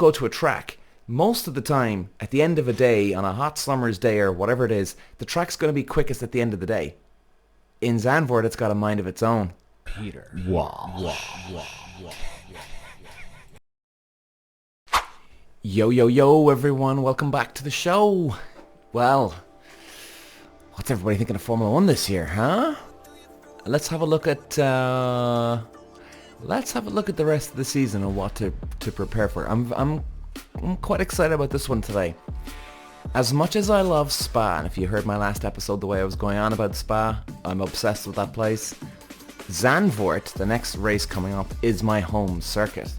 go to a track, most of the time, at the end of a day, on a hot summer's day or whatever it is, the track's going to be quickest at the end of the day. In Zandvort, it's got a mind of its own. Peter. Wow. Yo, everyone. Welcome back to the show. Well, what's everybody thinking of Formula 1 this year, huh? Let's have a look at the rest of the season and what to prepare for. I'm quite excited about this one today. As much as I love Spa, and if you heard my last episode, the way I was going on about Spa, I'm obsessed with that place. Zandvort, the next race coming up, is my home circuit.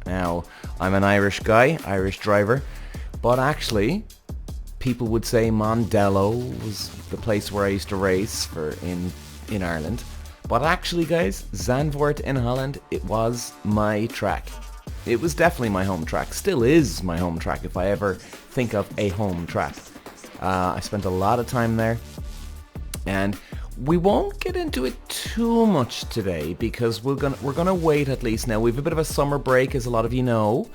Now, I'm an Irish guy, Irish driver, but actually, people would say Mondello was the place where I used to race in Ireland. But actually, guys, Zandvort in Holland, it was my track. It was definitely my home track. Still is my home track if I ever think of a home track. I spent a lot of time there, and we won't get into it too much today because we're gonna wait at least. Now, we have a bit of a summer break, as a lot of you know.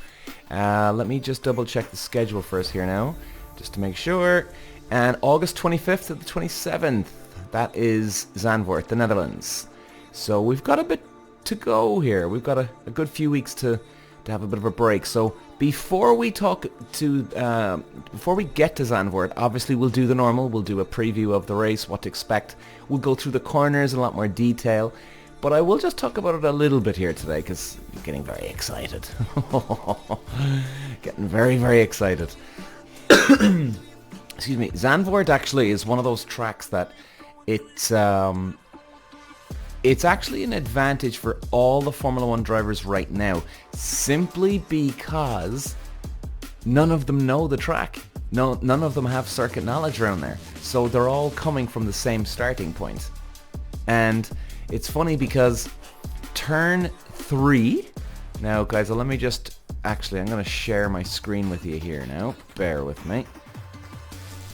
Let me just double check the schedule first here now, just to make sure. And August 25th to the 27th, that is Zandvoort, the Netherlands. So we've got a bit to go here. We've got a good few weeks to have a bit of a break. So before we get to Zandvoort, obviously we'll do the normal. We'll do a preview of the race, what to expect. We'll go through the corners in a lot more detail. But I will just talk about it a little bit here today because I'm getting very excited. Getting very, very excited. Excuse me. Zandvoort actually is one of those tracks that it's actually an advantage for all the Formula 1 drivers right now, simply because none of them know the track. None of them have circuit knowledge around there. So they're all coming from the same starting point. And it's funny because turn 3... Now, guys, let me just... Actually, I'm going to share my screen with you here now. Bear with me.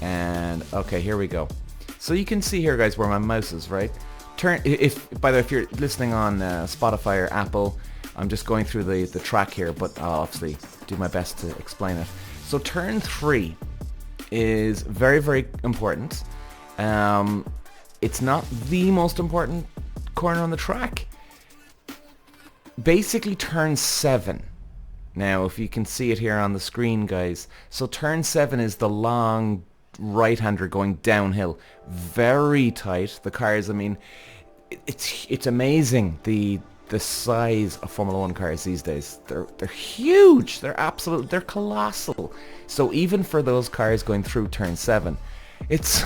And, okay, here we go. So you can see here, guys, where my mouse is, right? By the way, if you're listening on Spotify or Apple, I'm just going through the track here, but I'll obviously do my best to explain it. So turn 3 is very, very important. It's not the most important corner on the track. Basically, turn 7. Now, if you can see it here on the screen, guys. So turn 7 is the long right-hander going downhill. Very tight. The cars, I mean, it's amazing the size of Formula 1 cars these days. They're huge. They're colossal. So even for those cars going through turn 7, it's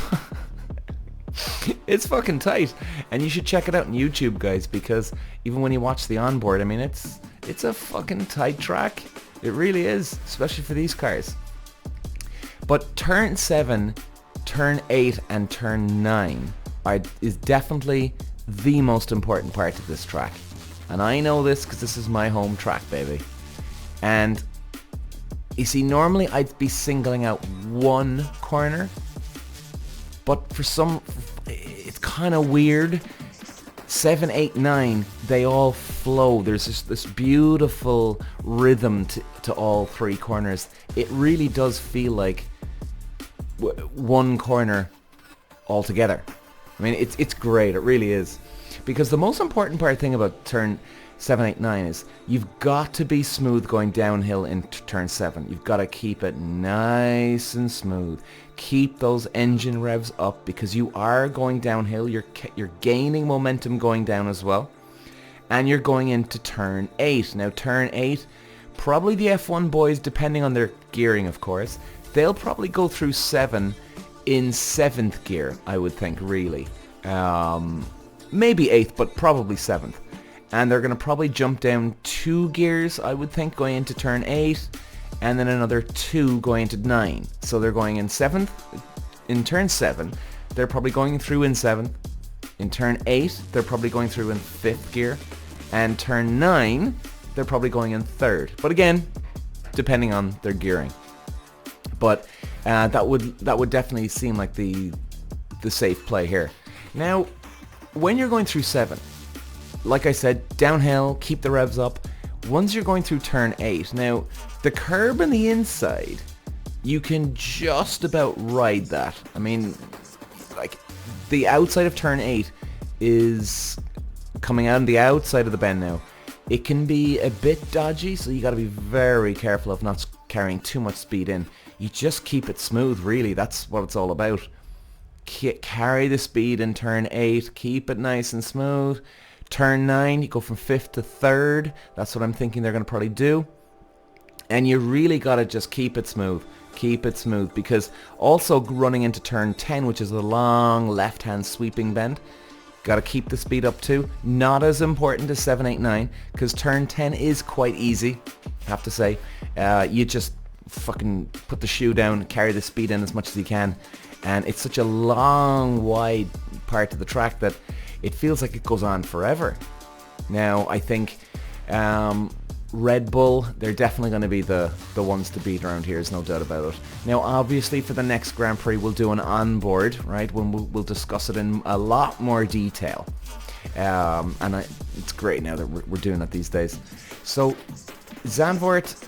it's fucking tight. And you should check it out on YouTube, guys, because even when you watch the onboard, I mean, it's a fucking tight track. It really is, especially for these cars. But turn 7, turn 8 and turn 9 is definitely the most important part of this track. And I know this because this is my home track, baby. And you see, normally I'd be singling out one corner, but it's kind of weird. 7, 8, 9, they all flow. There's this beautiful rhythm to all three corners. It really does feel like one corner altogether. I mean, it's great. It really is. Because the most important thing about turn 7, 8, 9 is you've got to be smooth going downhill in turn 7. You've got to keep it nice and smooth. Keep those engine revs up because you are going downhill. You're gaining momentum going down as well. And you're going into turn 8. Now, turn 8, probably the F1 boys, depending on their gearing, of course, they'll probably go through 7 in 7th gear, I would think, really. Maybe 8th, but probably 7th. And they're going to probably jump down 2 gears, I would think, going into turn 8, and then another 2 going into 9. So they're going in 7th, in turn 7, they're probably going through in 7th. In turn 8, they're probably going through in 5th gear. And turn 9, they're probably going in 3rd. But again, depending on their gearing. But that would definitely seem like the safe play here. Now, when you're going through 7, like I said, downhill, keep the revs up. once you're going through turn 8, now the curb on the inside, you can just about ride that. I mean, like, the outside of turn 8 is coming out on the outside of the bend now. It can be a bit dodgy, so you got to be very careful of not carrying too much speed in. You just keep it smooth, really. That's what it's all about. Carry the speed in turn 8. Keep it nice and smooth. Turn 9, you go from 5th to 3rd. That's what I'm thinking they're going to probably do. And you really got to just keep it smooth. Keep it smooth, because also running into turn 10, which is a long left-hand sweeping bend, got to keep the speed up too. Not as important as 7, 8, 9, because turn 10 is quite easy, I have to say. You just fucking put the shoe down, carry the speed in as much as you can, and it's such a long, wide part of the track that it feels like it goes on forever. Now, I think Red Bull, they're definitely going to be the ones to beat around here, there's no doubt about it. Now, obviously, for the next Grand Prix, we'll do an onboard, right, when we'll discuss it in a lot more detail. It's great now that we're doing it these days. So, Zandvort,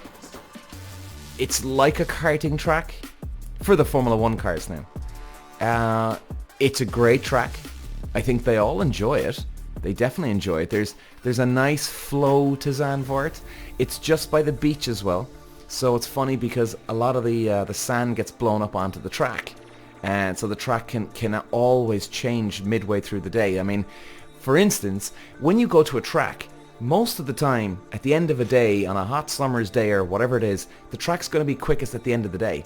it's like a karting track for the Formula 1 cars now. It's a great track. I think they all enjoy it. They definitely enjoy it. There's a nice flow to Zandvort. It's just by the beach as well. So it's funny because a lot of the sand gets blown up onto the track. And so the track can always change midway through the day. I mean, for instance, when you go to a track, most of the time, at the end of a day, on a hot summer's day or whatever it is, the track's going to be quickest at the end of the day.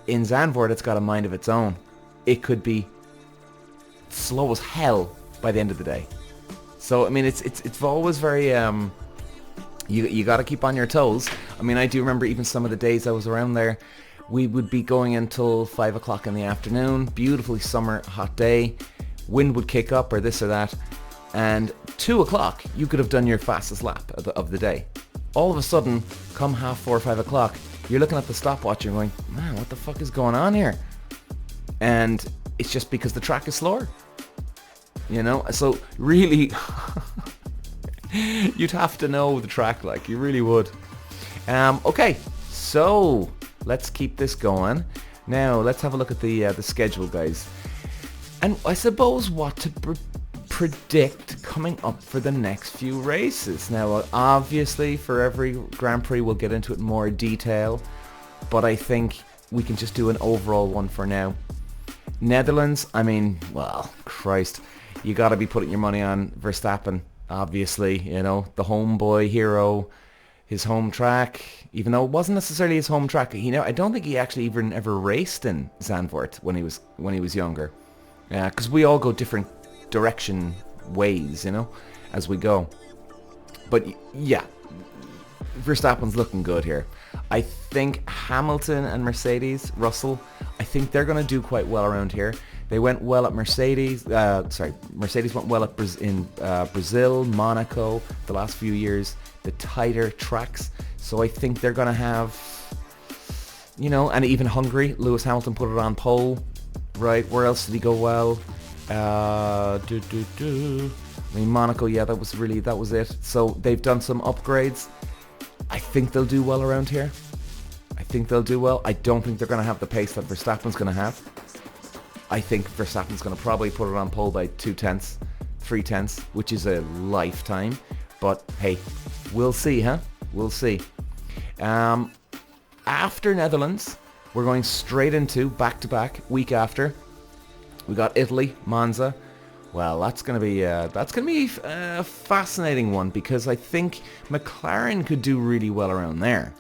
In Zandvort, it's got a mind of its own. It could be slow as hell by the end of the day. So I mean, it's always very you got to keep on your toes. I mean, I do remember even some of the days I was around there, we would be going until 5 o'clock in the afternoon, beautifully summer hot day, wind would kick up or this or that, and 2 o'clock you could have done your fastest lap of the day. All of a sudden, come 4:30 or 5 o'clock, you're looking at the stopwatch and going, man, what the fuck is going on here? And it's just because the track is slower. You know, so really, you'd have to know the track, like, you really would. Okay, so let's keep this going. Now, let's have a look at the schedule, guys. And I suppose what to predict coming up for the next few races. Now, obviously, for every Grand Prix, we'll get into it in more detail, but I think we can just do an overall one for now. Netherlands, I mean, well, Christ. You got to be putting your money on Verstappen, obviously, you know, the homeboy hero, his home track, even though it wasn't necessarily his home track. I don't think he actually even ever raced in Zandvoort when he was younger. Because we all go different direction ways, you know, as we go. But yeah, Verstappen's looking good here. I think Hamilton and Russell, I think they're going to do quite well around here. They went well at Mercedes. Mercedes went well at Brazil, Monaco, the last few years, the tighter tracks. So I think they're going to have, you know, and even Hungary, Lewis Hamilton put it on pole, right? Where else did he go well? I mean, Monaco, yeah, that was it. So they've done some upgrades. I think they'll do well around here. I think they'll do well. I don't think they're going to have the pace that Verstappen's going to have. I think Verstappen's going to probably put it on pole by 0.2, 0.3, which is a lifetime. But hey, we'll see, huh? We'll see. After Netherlands, we're going straight into back-to-back week after. We got Italy, Monza. Well, that's going to be a fascinating one, because I think McLaren could do really well around there.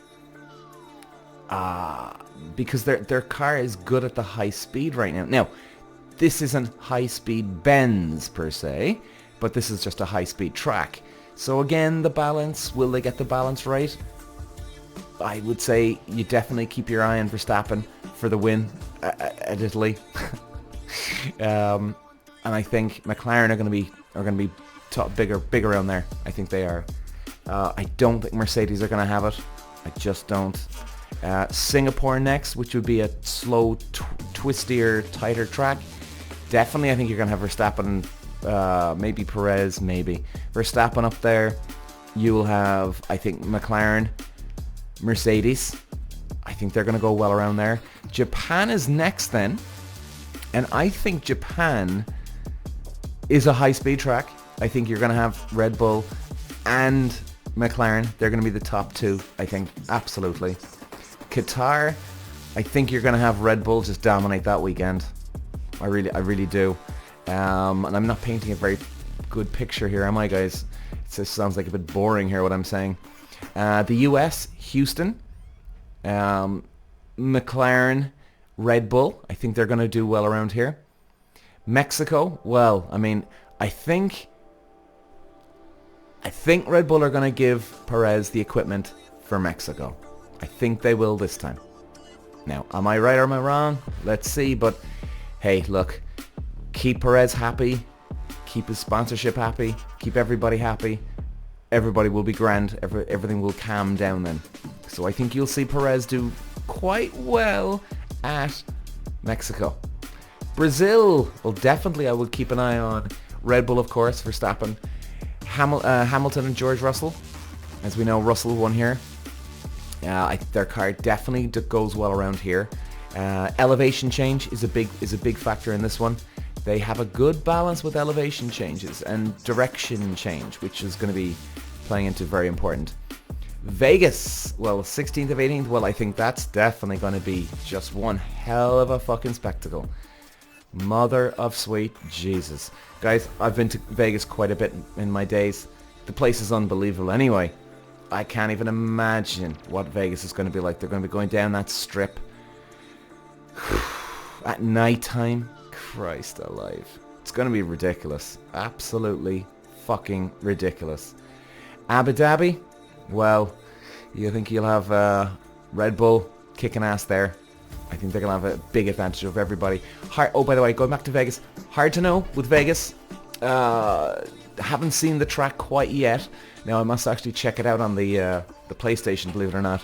Because their car is good at the high speed right now. Now, this isn't high speed bends per se, but this is just a high speed track. So again, the balance, will they get the balance right? I would say you definitely keep your eye on Verstappen for the win at Italy. And I think McLaren are going to be big around there. I think they are. I don't think Mercedes are going to have it. I just don't. Singapore next, which would be a slow, twistier, tighter track. Definitely, I think you're going to have Verstappen, maybe Perez, maybe. Verstappen up there. You'll have, I think, McLaren, Mercedes. I think they're going to go well around there. Japan is next then. And I think Japan is a high-speed track. I think you're going to have Red Bull and McLaren. They're going to be the top two, I think. Absolutely. Qatar, I think you're going to have Red Bull just dominate that weekend. I really do. And I'm not painting a very good picture here, am I, guys? It just sounds like a bit boring here, what I'm saying. The US, Houston, McLaren, Red Bull. I think they're going to do well around here. Mexico, well, I mean, I think Red Bull are going to give Perez the equipment for Mexico. I think they will this time. Now, am I right or am I wrong? Let's see, but hey, look, keep Perez happy, keep his sponsorship happy, keep everybody happy. Everybody will be grand. Everything will calm down then. So I think you'll see Perez do quite well at Mexico. Brazil, well, definitely I would keep an eye on. Red Bull, of course, Verstappen. Hamilton and George Russell. As we know, Russell won here. Their car definitely goes well around here. Elevation change is a big factor in this one. They have a good balance with elevation changes and direction change, which is going to be playing into very important. Vegas, well, 16th of 18th, well, I think that's definitely going to be just one hell of a fucking spectacle. Mother of sweet Jesus. Guys, I've been to Vegas quite a bit in my days. The place is unbelievable anyway. I can't even imagine what Vegas is going to be like. They're going to be going down that strip at night time. Christ alive. It's going to be ridiculous. Absolutely fucking ridiculous. Abu Dhabi, well, you think you'll have Red Bull kicking ass there. I think they're going to have a big advantage of everybody. Oh, by the way, going back to Vegas, hard to know with Vegas. Haven't seen the track quite yet. Now I must actually check it out on the PlayStation, believe it or not.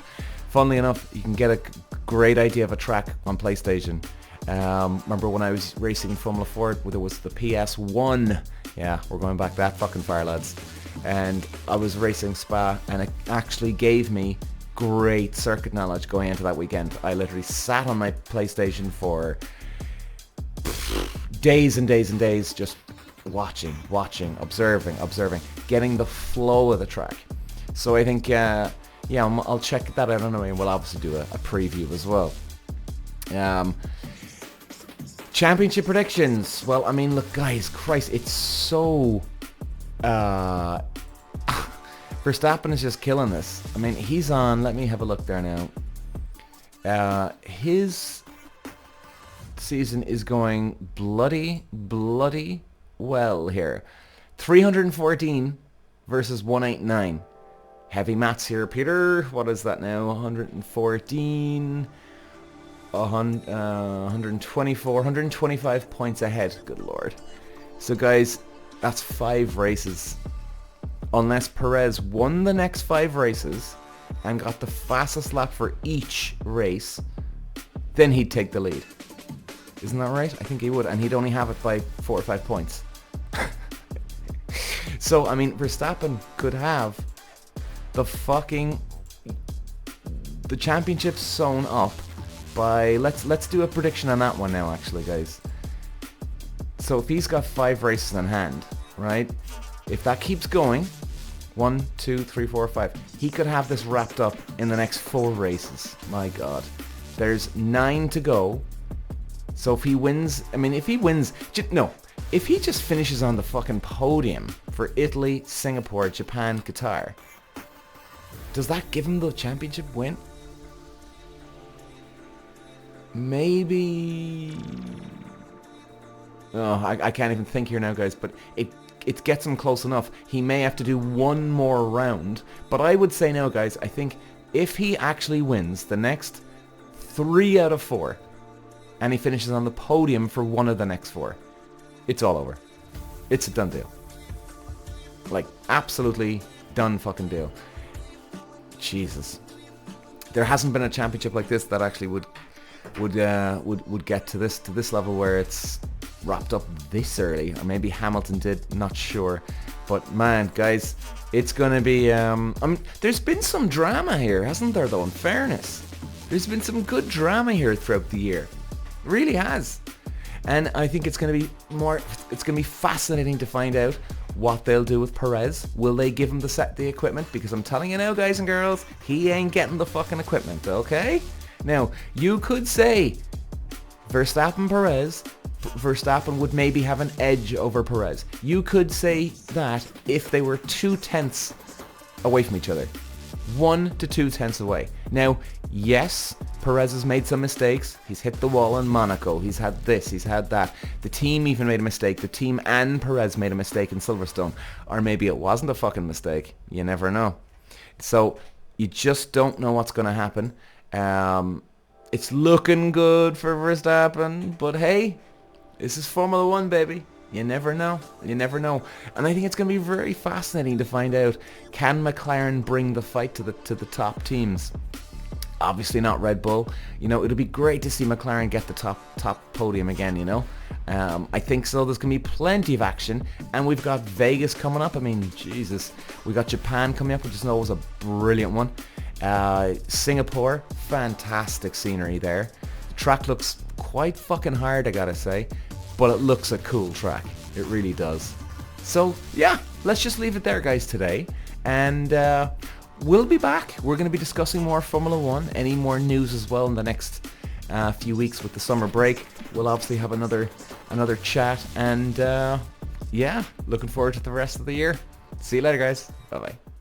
Funnily enough, you can get a great idea of a track on PlayStation. Remember when I was racing in Formula 4, there was the PS1. Yeah, we're going back that fucking far, lads. And I was racing Spa, and it actually gave me great circuit knowledge going into that weekend. I literally sat on my PlayStation for days and days and days, just watching, observing, getting the flow of the track. So I think, yeah, I'll check that out anyway, and we'll obviously do a preview as well. Championship predictions. Well, I mean, look, guys, Christ, it's so... Verstappen is just killing this. I mean, he's on... Let me have a look there now. His season is going bloody well here. 314 versus 189. Heavy maths here, Peter. What is that now? 114... 124, 125 points ahead. Good lord. So guys, that's 5 races. Unless Perez won the next 5 races and got the fastest lap for each race, then he'd take the lead. Isn't that right? I think he would, and he'd only have it by 4 or 5 points. So, I mean, Verstappen could have the championship sewn up by, let's do a prediction on that one now, actually, guys. So if he's got 5 races in hand, right? If that keeps going, 1, 2, 3, 4, 5, he could have this wrapped up in the next 4 races. My God. There's 9 to go. So if he wins, I mean, if he just finishes on the fucking podium for Italy, Singapore, Japan, Qatar, does that give him the championship win? Maybe... Oh, I can't even think here now, guys, but it gets him close enough. He may have to do one more round, but I would say now, guys, I think if he actually wins the next 3 out of 4, and he finishes on the podium for one of the next 4, it's all over. It's a done deal. Like, absolutely done fucking deal. Jesus. There hasn't been a championship like this that actually would get to this level where it's wrapped up this early. Or maybe Hamilton did, not sure. But man, guys, it's going to be... there's been some drama here, hasn't there, though, in fairness? There's been some good drama here throughout the year. It really has. And I think it's going to be fascinating to find out what they'll do with Perez. Will they give him the equipment? Because I'm telling you now, guys and girls, he ain't getting the fucking equipment, okay? Now, you could say Verstappen would maybe have an edge over Perez. You could say that if they were 2/10 away from each other. 1 to 2 tenths away. Now, yes, Perez has made some mistakes. He's hit the wall in Monaco. He's had this, he's had that. The team even made a mistake. The team and Perez made a mistake in Silverstone. Or maybe it wasn't a fucking mistake. You never know. So, you just don't know what's going to happen. It's looking good for Verstappen, but hey, this is Formula 1, baby. You never know. You never know. And I think it's going to be very fascinating to find out, can McLaren bring the fight to the top teams? Obviously not Red Bull. You know, it'll be great to see McLaren get the top podium again, you know. I think so. There's going to be plenty of action. And we've got Vegas coming up. I mean, Jesus. We got Japan coming up, which is always a brilliant one. Singapore, fantastic scenery there. The track looks quite fucking hard, I gotta say. But it looks a cool track. It really does. So, yeah, let's just leave it there, guys, today. And we'll be back. We're going to be discussing more Formula 1. Any more news as well in the next few weeks with the summer break. We'll obviously have another chat. And, yeah, looking forward to the rest of the year. See you later, guys. Bye-bye.